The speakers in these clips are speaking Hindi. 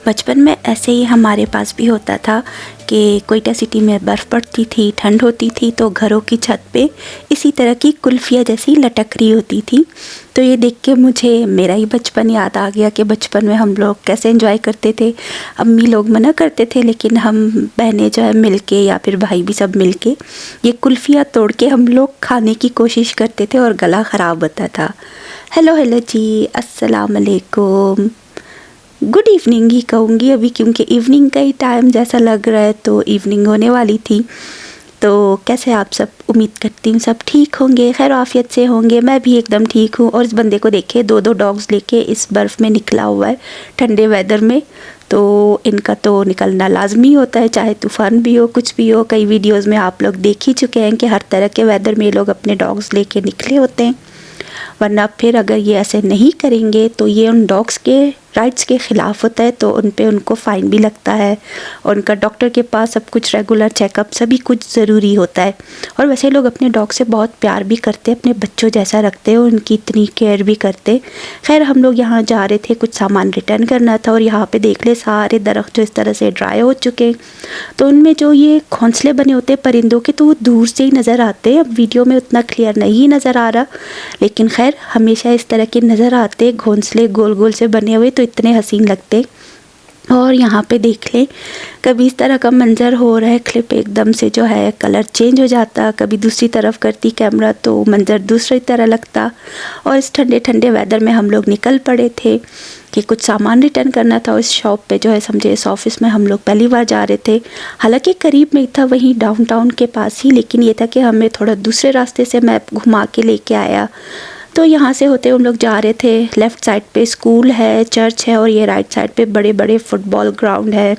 बचपन में ऐसे ही हमारे पास भी होता था कि कोयटा सिटी में बर्फ़ पड़ती थी, ठंड होती थी तो घरों की छत पे इसी तरह की कुल्फ़ियाँ जैसी लटक रही होती थी। तो ये देख के मुझे मेरा ही बचपन याद आ गया कि बचपन में हम लोग कैसे एंजॉय करते थे। अम्मी लोग मना करते थे लेकिन हम बहनें जो है मिल के या फिर भाई भी सब मिल के ये कुल्फ़ियाँ तोड़ के हम लोग खाने की कोशिश करते थे और गला ख़राब होता था। हेलो जी, अस्सलाम वालेकुम। गुड इवनिंग ही कहूँगी अभी, क्योंकि इवनिंग का ही टाइम जैसा लग रहा है तो इवनिंग होने वाली थी। तो कैसे आप सब, उम्मीद करती हूँ सब ठीक होंगे, खैर आफियत से होंगे। मैं भी एकदम ठीक हूँ। और इस बंदे को देखे, दो डॉग्स लेके इस बर्फ़ में निकला हुआ है ठंडे वेदर में। तो इनका तो निकलना लाजमी होता है, चाहे तूफ़ान भी हो कुछ भी हो। कई वीडियोज़ में आप लोग देख ही चुके हैं कि हर तरह के वेदर में ये लोग अपने डॉग्स लेके निकले होते हैं। वरना फिर अगर ये ऐसे नहीं करेंगे तो ये उन डॉग्स के राइट्स के ख़िलाफ़ होता है, तो उनको फ़ाइन भी लगता है और उनका डॉक्टर के पास सब कुछ रेगुलर चेकअप सभी कुछ ज़रूरी होता है। और वैसे लोग अपने डॉग से बहुत प्यार भी करते, अपने बच्चों जैसा रखते हैं, उनकी इतनी केयर भी करते। खैर हम लोग यहाँ जा रहे थे, कुछ सामान रिटर्न करना था और यहाँ पे देख ले सारे दरख्त जो इस तरह से ड्राई हो चुके, तो उनमें जो ये घोंसले बने होते हैं परिंदों के, तो वो दूर से ही नज़र आते हैं। अब वीडियो में उतना क्लियर नहीं नज़र आ रहा, लेकिन खैर हमेशा इस तरह के नज़र आते घोंसले गोल गोल से बने हुए, तो इतने हसीन लगते। और यहाँ पे देख लें, कभी इस तरह का मंज़र हो रहा है, क्लिप एकदम से जो है कलर चेंज हो जाता, कभी दूसरी तरफ करती कैमरा तो मंज़र दूसरी तरह लगता। और इस ठंडे ठंडे वेदर में हम लोग निकल पड़े थे कि कुछ सामान रिटर्न करना था। इस शॉप पे जो है, समझे इस ऑफ़िस में हम लोग पहली बार जा रहे थे। हालांकि करीब में ही था, वहीं डाउनटाउन के पास ही, लेकिन ये था कि हमें थोड़ा दूसरे रास्ते से मैप घुमा के लेके आया। तो यहाँ से होते हम लोग जा रहे थे। लेफ़्ट साइड पे स्कूल है, चर्च है, और ये राइट साइड पे बड़े बड़े फुटबॉल ग्राउंड है,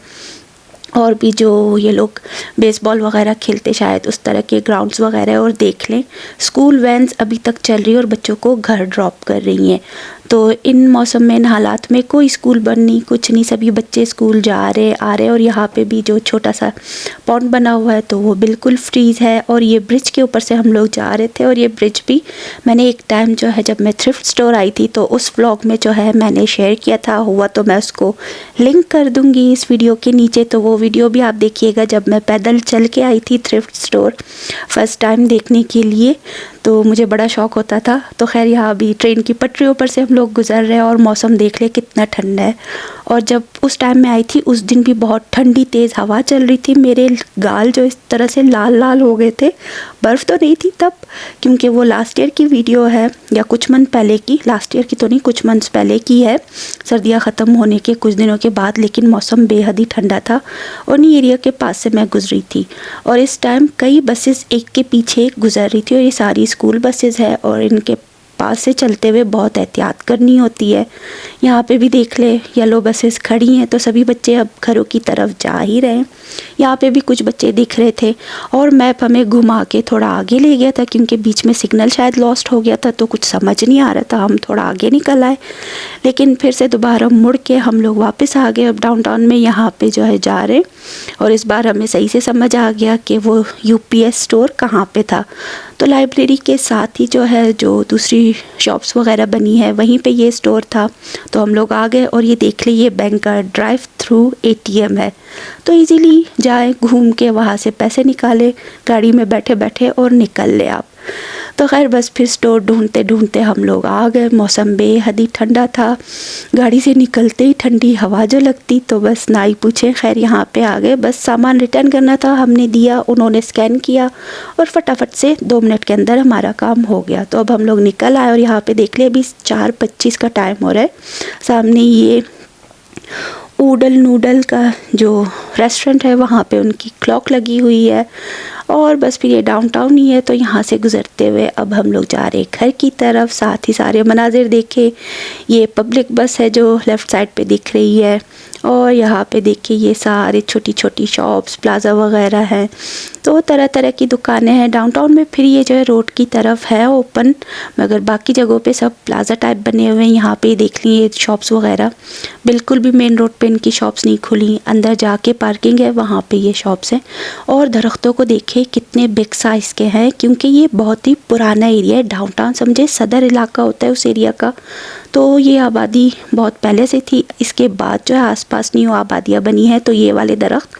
और भी जो ये लोग बेसबॉल वगैरह खेलते शायद उस तरह के ग्राउंड्स वगैरह। और देख लें स्कूल वैन्स अभी तक चल रही है और बच्चों को घर ड्रॉप कर रही हैं। तो इन मौसम में, इन हालात में कोई स्कूल बंद नहीं, कुछ नहीं, सभी बच्चे स्कूल जा रहे आ रहे। और यहाँ पे भी जो छोटा सा पॉन्ड बना हुआ है तो वो बिल्कुल फ्रीज़ है। और ये ब्रिज के ऊपर से हम लोग जा रहे थे। और ये ब्रिज भी मैंने एक टाइम जो है, जब मैं थ्रिफ्ट स्टोर आई थी तो उस व्लॉग में जो है मैंने शेयर किया था, हुआ तो मैं उसको लिंक कर दूँगी इस वीडियो के नीचे। तो वो वीडियो भी आप देखिएगा, जब मैं पैदल चल के आई थी थ्रिफ्ट स्टोर फ़र्स्ट टाइम देखने के लिए, तो मुझे बड़ा शौक़ होता था। तो खैर यहाँ अभी ट्रेन की पटरियों पर से हम लोग गुज़र रहे हैं और मौसम देख ले कितना ठंडा है। और जब उस टाइम में आई थी उस दिन भी बहुत ठंडी तेज़ हवा चल रही थी। मेरे गाल जो इस तरह से लाल लाल हो गए थे। बर्फ़ तो नहीं थी तब, क्योंकि वो लास्ट ईयर की वीडियो है या कुछ मंथ पहले की, लास्ट ईयर की तो नहीं, कुछ मंथ्स पहले की है, सर्दियाँ ख़त्म होने के कुछ दिनों के बाद। लेकिन मौसम बेहद ही ठंडा था और उन्हीं एरिया के पास से मैं गुजरी थी। और इस टाइम कई बसेस एक के पीछे एक गुजर रही थी और ये सारी स्कूल बसेस है और इनके पास से चलते हुए बहुत एहतियात करनी होती है। यहाँ पे भी देख ले येलो बसेस खड़ी हैं, तो सभी बच्चे अब घरों की तरफ जा ही रहे हैं। यहाँ पे भी कुछ बच्चे दिख रहे थे और मैप हमें घुमा के थोड़ा आगे ले गया था, क्योंकि बीच में सिग्नल शायद लॉस्ट हो गया था तो कुछ समझ नहीं आ रहा था। हम थोड़ा आगे निकल आए, लेकिन फिर से दोबारा मुड़ के हम लोग वापस आ गए। अब डाउनटाउन में यहाँ पे जो है जा रहे, और इस बार हमें सही से समझ आ गया कि वो यूपीएस स्टोर कहाँ पे था। तो लाइब्रेरी के साथ ही जो है, जो दूसरी शॉप्स वगैरह बनी है, वहीं पे ये स्टोर था। तो हम लोग आ गए और ये देख लिए, ये बैंक का ड्राइव थ्रू एटीएम है, तो इजीली जाए घूम के वहाँ से पैसे निकाले गाड़ी में बैठे बैठे और निकल ले आप। तो खैर बस फिर स्टोर ढूंढते ढूंढते हम लोग आ गए। मौसम बेहद ही ठंडा था, गाड़ी से निकलते ही ठंडी हवा जो लगती, तो बस ना ही पूछे। खैर यहाँ पे आ गए, बस सामान रिटर्न करना था, हमने दिया, उन्होंने स्कैन किया और फटाफट से 2 मिनट के अंदर हमारा काम हो गया। तो अब हम लोग निकल आए और यहाँ पे देख लिया अभी 4:25 का टाइम हो रहा है। सामने ये ऊडल नूडल का जो रेस्टोरेंट है वहाँ पे उनकी क्लॉक लगी हुई है। और बस फिर ये डाउनटाउन ही है, तो यहाँ से गुज़रते हुए अब हम लोग जा रहे घर की तरफ। साथ ही सारे मनाजिर देखे, ये पब्लिक बस है जो लेफ़्ट साइड पे दिख रही है, और यहाँ पे देखिए ये सारे छोटी छोटी शॉप्स प्लाज़ा वगैरह हैं। तो तरह तरह की दुकानें हैं डाउनटाउन में। फिर ये जो है रोड की तरफ है ओपन, मगर बाकी जगहों पे सब प्लाजा टाइप बने हुए हैं। यहाँ पे देख लीजिए शॉप्स वगैरह, बिल्कुल भी मेन रोड पे इनकी शॉप्स नहीं खुली। अंदर जाके पार्किंग है, वहाँ पे ये शॉप्स हैं। और दरख्तों को देखे कितने बिग साइज़ के हैं, क्योंकि ये बहुत ही पुराना एरिया है। डाउनटाउन समझे सदर इलाका होता है उस एरिया का, तो ये आबादी बहुत पहले से थी। इसके बाद जो है आसपास न्यू आबादियाँ बनी हैं। तो ये वाले दरख्त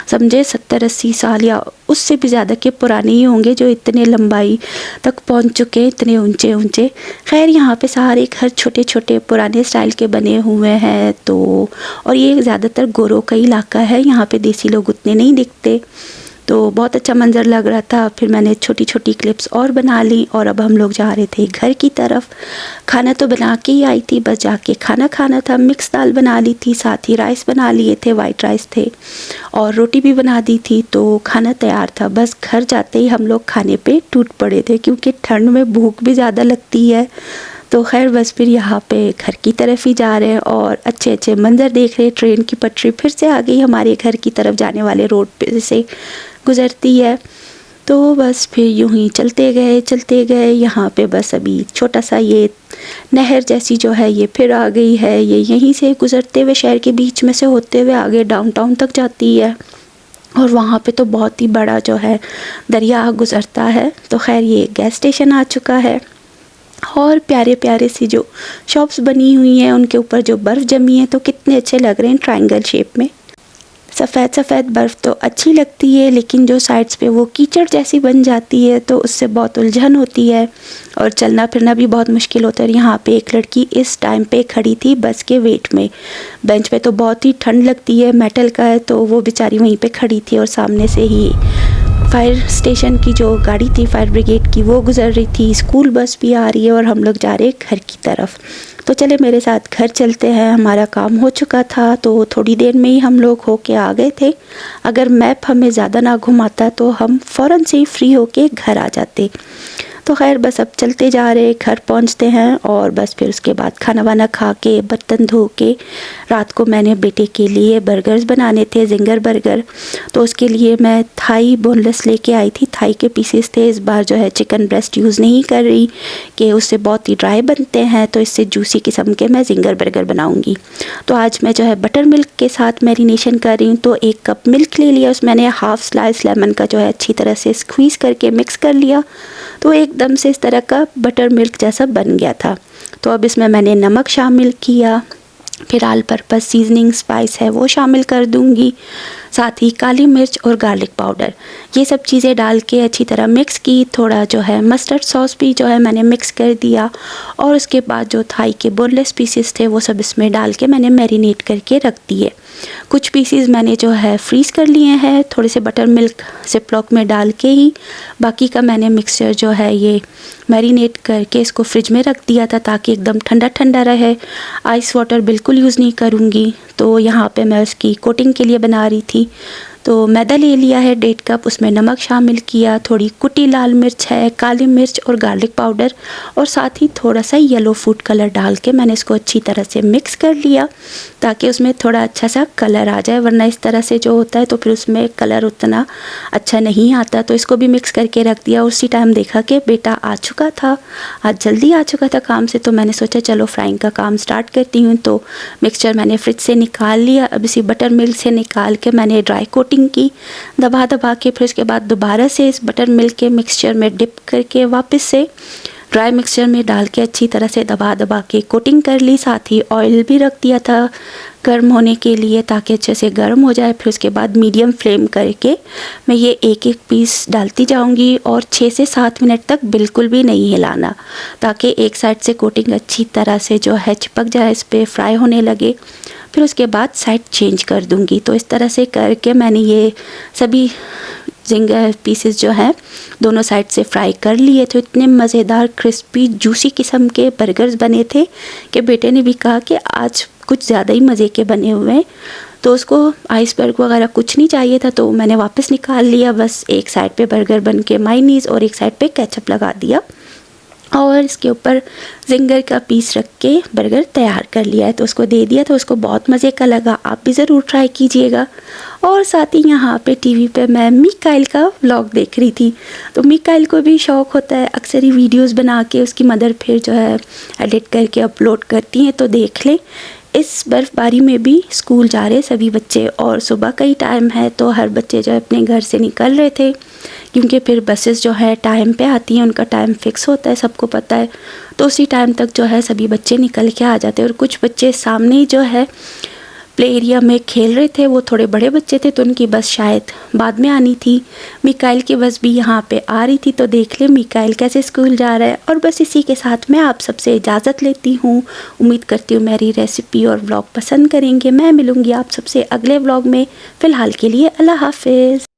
समझे 70-80 साल या उससे भी ज़्यादा के पुराने ही होंगे, जो इतने लंबाई तक पहुंच चुके हैं, इतने ऊंचे ऊंचे। खैर यहाँ पे सारे घर छोटे छोटे पुराने स्टाइल के बने हुए हैं। तो और ये ज़्यादातर गोरों का इलाका है, यहाँ पे देसी लोग उतने नहीं दिखते। तो बहुत अच्छा मंज़र लग रहा था। फिर मैंने छोटी छोटी क्लिप्स और बना ली और अब हम लोग जा रहे थे घर की तरफ। खाना तो बना के ही आई थी, बस जाके खाना खाना था। मिक्स दाल बना ली थी, साथ ही राइस बना लिए थे, वाइट राइस थे, और रोटी भी बना दी थी। तो खाना तैयार था, बस घर जाते ही हम लोग खाने पे टूट पड़े थे, क्योंकि ठंड में भूख भी ज़्यादा लगती है। तो खैर बस फिर यहाँ पे घर की तरफ ही जा रहे हैं और अच्छे अच्छे मंज़र देख रहे हैं। ट्रेन की पटरी फिर से आ गई हमारे घर की तरफ जाने वाले रोड पे से गुज़रती है। तो बस फिर यूं ही चलते गए। यहाँ पे बस अभी छोटा सा ये नहर जैसी जो है ये फिर आ गई है। ये यहीं से गुज़रते हुए शहर के बीच में से होते हुए आगे डाउनटाउन तक जाती है। और वहाँ पे तो बहुत ही बड़ा जो है दरिया गुज़रता है। तो खैर ये गैस स्टेशन आ चुका है और प्यारे प्यारे सी जो शॉप्स बनी हुई हैं उनके ऊपर जो बर्फ़ जमी है, तो कितने अच्छे लग रहे हैं ट्रायंगल शेप में। सफ़ेद सफ़ेद बर्फ़ तो अच्छी लगती है, लेकिन जो साइड्स पे वो कीचड़ जैसी बन जाती है तो उससे बहुत उलझन होती है और चलना फिरना भी बहुत मुश्किल होता है। और यहाँ पे एक लड़की इस टाइम पे खड़ी थी बस के वेट में। बेंच पे तो बहुत ही ठंड लगती है, मेटल का है, तो वो बेचारी वहीं पे खड़ी थी और सामने से ही फायर स्टेशन की जो गाड़ी थी फायर ब्रिगेड की वो गुज़र रही थी। स्कूल बस भी आ रही है और हम लोग जा रहे हैं घर की तरफ। तो चले मेरे साथ घर चलते हैं। हमारा काम हो चुका था तो थोड़ी देर में ही हम लोग होके आ गए थे। अगर मैप हमें ज़्यादा ना घुमाता तो हम फ़ौरन से ही फ्री होके घर आ जाते। तो खैर बस अब चलते जा रहे, घर पहुंचते हैं और बस फिर उसके बाद खाना वाना खा के बर्तन धो के रात को मैंने बेटे के लिए बर्गर्स बनाने थे, जिंगर बर्गर। तो उसके लिए मैं थाई बोनलेस लेके आई थी, थाई के पीसेस थे। इस बार जो है चिकन ब्रेस्ट यूज़ नहीं कर रही कि उससे बहुत ही ड्राई बनते हैं, तो इससे जूसी किस्म के मैं जिंगर बर्गर बनाऊँगी। तो आज मैं जो है बटर मिल्क के साथ मैरिनेशन कर रही हूँ। तो 1 कप मिल्क ले लिया, उसमें मैंने हाफ़ स्लाइस लेमन का जो है अच्छी तरह से स्क्वीज़ करके मिक्स कर लिया। तो एकदम से इस तरह का बटर मिल्क जैसा बन गया था। तो अब इसमें मैंने नमक शामिल किया, फिर ऑल पर्पस सीजनिंग स्पाइस है वो शामिल कर दूंगी, साथ ही काली मिर्च और गार्लिक पाउडर, ये सब चीज़ें डाल के अच्छी तरह मिक्स की। थोड़ा जो है मस्टर्ड सॉस भी जो है मैंने मिक्स कर दिया और उसके बाद जो थाई के बोनलेस पीसेस थे वो सब इसमें डाल के मैंने मैरिनेट करके रख दिए। कुछ पीसेस मैंने जो है फ्रीज़ कर लिए हैं थोड़े से बटर मिल्क जिपलॉक में डाल के ही। बाकी का मैंने मिक्सचर जो है ये मैरिनेट करके इसको फ्रिज में रख दिया था ताकि एकदम ठंडा ठंडा रहे। आइस वाटर बिल्कुल यूज़ नहीं करूँगी। तो यहाँ पे मैं उसकी कोटिंग के लिए बना रही थी। तो मैदा ले लिया है 1.5 कप, उसमें नमक शामिल किया, थोड़ी कुटी लाल मिर्च है, काली मिर्च और गार्लिक पाउडर, और साथ ही थोड़ा सा येलो फूड कलर डाल के मैंने इसको अच्छी तरह से मिक्स कर लिया ताकि उसमें थोड़ा अच्छा सा कलर आ जाए, वरना इस तरह से जो होता है तो फिर उसमें कलर उतना अच्छा नहीं आता। तो इसको भी मिक्स करके रख दिया। उसी टाइम देखा कि बेटा आ चुका था, आज जल्दी आ चुका था काम से, तो मैंने सोचा चलो फ्राइंग का काम स्टार्ट करती हूँ। तो मिक्सचर मैंने फ्रिज से निकाल लिया। अब इसी बटर मिल्क से निकाल के मैंने ड्राई कोटिंग की दबा दबा के, फिर उसके बाद दोबारा से इस बटर मिल्क के मिक्सचर में डिप करके वापस से ड्राई मिक्सचर में डाल के अच्छी तरह से दबा दबा के कोटिंग कर ली। साथ ही ऑयल भी रख दिया था गर्म होने के लिए ताकि अच्छे से गर्म हो जाए। फिर उसके बाद मीडियम फ्लेम करके मैं ये एक एक पीस डालती जाऊंगी और 6 से 7 मिनट तक बिल्कुल भी नहीं हिलाना ताकि एक साइड से कोटिंग अच्छी तरह से जो है चिपक जाए, इस पर फ्राई होने लगे। फिर उसके बाद साइड चेंज कर दूंगी। तो इस तरह से करके मैंने ये सभी जिंगर पीसेस जो है दोनों साइड से फ्राई कर लिए थे। इतने मज़ेदार क्रिस्पी जूसी किस्म के बर्गर्स बने थे कि बेटे ने भी कहा कि आज कुछ ज़्यादा ही मज़े के बने हुए हैं। तो उसको आइसबर्ग वगैरह कुछ नहीं चाहिए था तो मैंने वापस निकाल लिया। बस एक साइड पे बर्गर बन के मायोनीज़ और एक साइड पे केचप लगा दिया और इसके ऊपर जिंगर का पीस रख के बर्गर तैयार कर लिया है। तो उसको दे दिया, तो उसको बहुत मज़े का लगा। आप भी ज़रूर ट्राई कीजिएगा। और साथ ही यहाँ पे टीवी पे मैं मिकाइल का व्लॉग देख रही थी। तो मिकाइल को भी शौक़ होता है, अक्सर ही वीडियोस बना के उसकी मदर फिर जो है एडिट करके अपलोड करती हैं, तो देख लें। इस बर्फ़बारी में भी स्कूल जा रहे सभी बच्चे, और सुबह का ही टाइम है तो हर बच्चे जो है अपने घर से निकल रहे थे, क्योंकि फिर बसेस जो है टाइम पे आती हैं, उनका टाइम फ़िक्स होता है, सबको पता है। तो उसी टाइम तक जो है सभी बच्चे निकल के आ जाते हैं। और कुछ बच्चे सामने ही जो है प्ले एरिया में खेल रहे थे, वो थोड़े बड़े बच्चे थे, तो उनकी बस शायद बाद में आनी थी। मिकाइल की बस भी यहाँ पे आ रही थी, तो देख ले मिकाइल कैसे स्कूल जा रहा है। और बस इसी के साथ मैं आप सबसे इजाज़त लेती हूँ। उम्मीद करती हूँ मेरी रेसिपी और व्लॉग पसंद करेंगे। मैं मिलूँगी आप सबसे अगले व्लॉग में। फ़िलहाल के लिए अल्लाह हाफ़िज़।